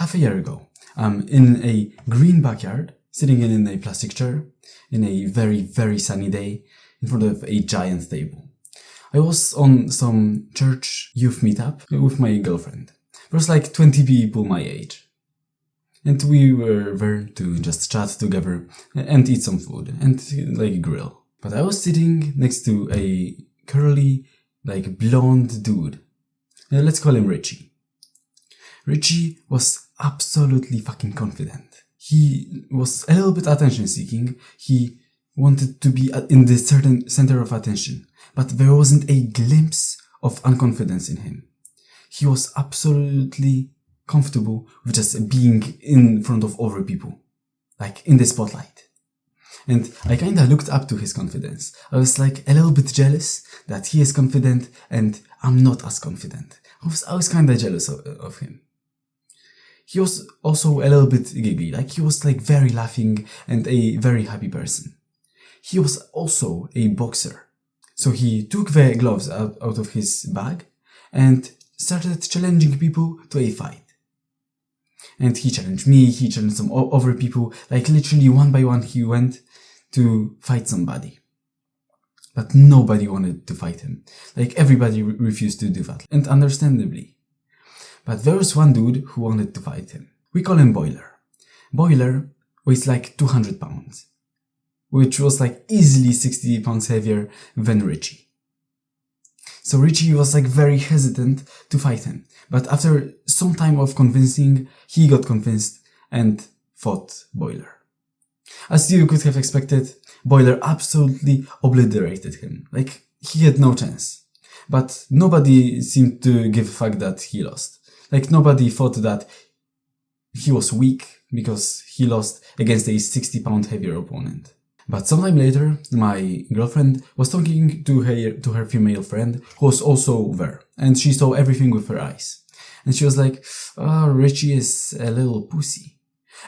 half a year ago, I'm in a green backyard, sitting in a plastic chair, in a very, very sunny day, in front of a giant table. I was on some church youth meetup with my girlfriend. There was like 20 people my age. And we were there to just chat together and eat some food and like grill. But I was sitting next to a curly, like blonde dude. Let's call him Richie. Richie was absolutely fucking confident. He was a little bit attention seeking. He wanted to be in the certain center of attention, but there wasn't a glimpse of unconfidence in him. He was absolutely comfortable with just being in front of other people, like in the spotlight. And I kinda looked up to his confidence. I was like a little bit jealous that he is confident and I'm not as confident. I was kinda jealous of him. He was also a little bit giggly, like he was like very laughing and a very happy person. He was also a boxer. So he took the gloves out of his bag and started challenging people to a fight. And he challenged me, he challenged some other people, like literally one by one he went to fight somebody. But nobody wanted to fight him. Like everybody refused to do that, and understandably. But there was one dude who wanted to fight him. We call him Boiler. Boiler weighs like 200 pounds, which was like easily 60 pounds heavier than Richie. So Richie was like very hesitant to fight him. But after some time of convincing, he got convinced and fought Boiler. As you could have expected, Boiler absolutely obliterated him. Like, he had no chance. But nobody seemed to give a fuck that he lost. Like, nobody thought that he was weak because he lost against a 60-pound heavier opponent. But sometime later, my girlfriend was talking to her female friend who was also there, and she saw everything with her eyes. And she was like, "Oh, Richie is a little pussy."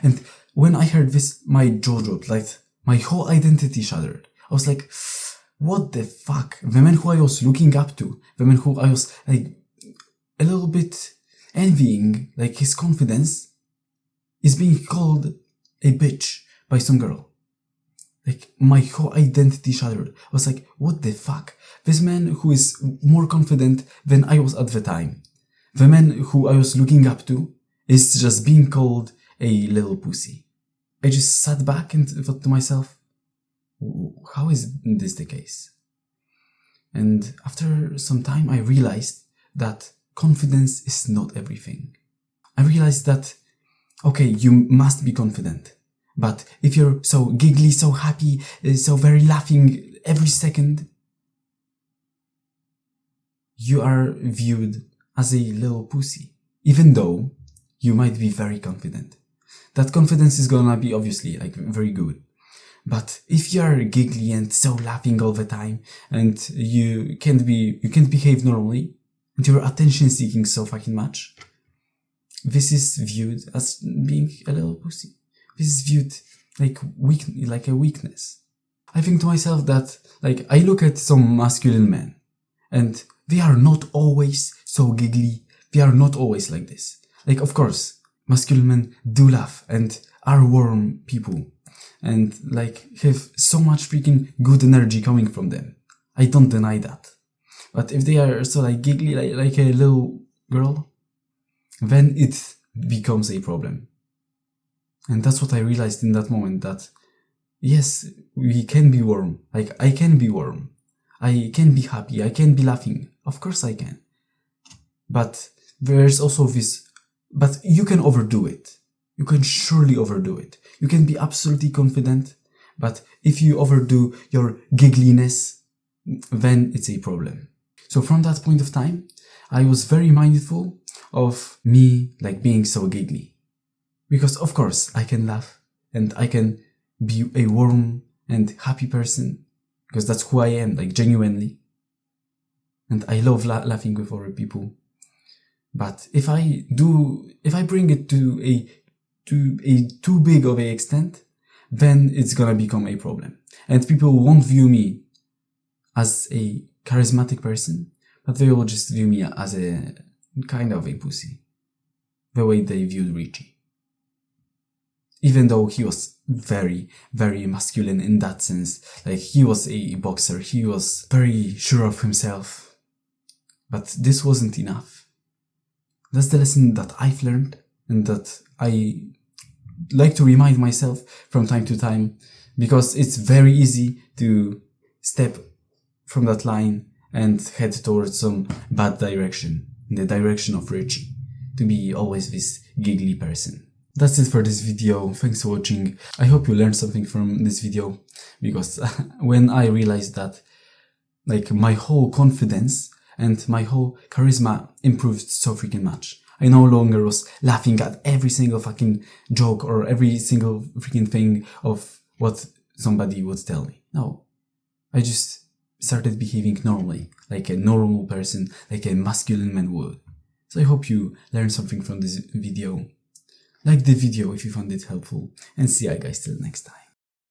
And when I heard this, my jaw dropped, like my whole identity shattered. I was like, what the fuck? The man who I was looking up to, the man who I was like a little bit envying, like his confidence, is being called a bitch by some girl. Like, my whole identity shattered. I was like, what the fuck? This man who is more confident than I was at the time, the man who I was looking up to, is just being called a little pussy. I just sat back and thought to myself, how is this the case? And after some time I realized that confidence is not everything. I realized that, okay, you must be confident. But if you're so giggly, so happy, so very laughing every second, you are viewed as a little pussy, even though you might be very confident. That confidence is gonna be obviously like very good. But if you are giggly and so laughing all the time, and you can't behave normally, and you're attention seeking so fucking much, this is viewed as being a little pussy. This is viewed like a weakness. I think to myself that, like, I look at some masculine men, and they are not always so giggly. They are not always like this. Like, of course, masculine men do laugh and are warm people, and like have so much freaking good energy coming from them. I don't deny that. But if they are so like giggly like a little girl, then it becomes a problem. And that's what I realized in that moment, that yes, we can be warm. Like, I can be warm. I can be happy. I can be laughing. Of course I can. But there's also this, but you can overdo it. You can surely overdo it. You can be absolutely confident, but if you overdo your giggliness, then it's a problem. So from that point of time, I was very mindful of me like being so giggly. Because of course I can laugh and I can be a warm and happy person, because that's who I am, like genuinely. And I love laughing with other people. But if I bring it to a too big of an extent, then it's gonna become a problem. And people won't view me as a charismatic person, but they will just view me as a kind of a pussy. the way they viewed Richie. Even though he was very, very masculine in that sense, like he was a boxer, he was very sure of himself. But this wasn't enough. That's the lesson that I've learned and that I like to remind myself from time to time, because it's very easy to step from that line and head towards some bad direction, in the direction of Richie, to be always this giggly person. That's it for this video. Thanks for watching. I hope you learned something from this video, because when I realized that, like, my whole confidence and my whole charisma improved so freaking much. I no longer was laughing at every single fucking joke or every single freaking thing of what somebody would tell me. No, I just started behaving normally, like a normal person, like a masculine man would. So I hope you learned something from this video. Like the video if you found it helpful, and see you guys till next time.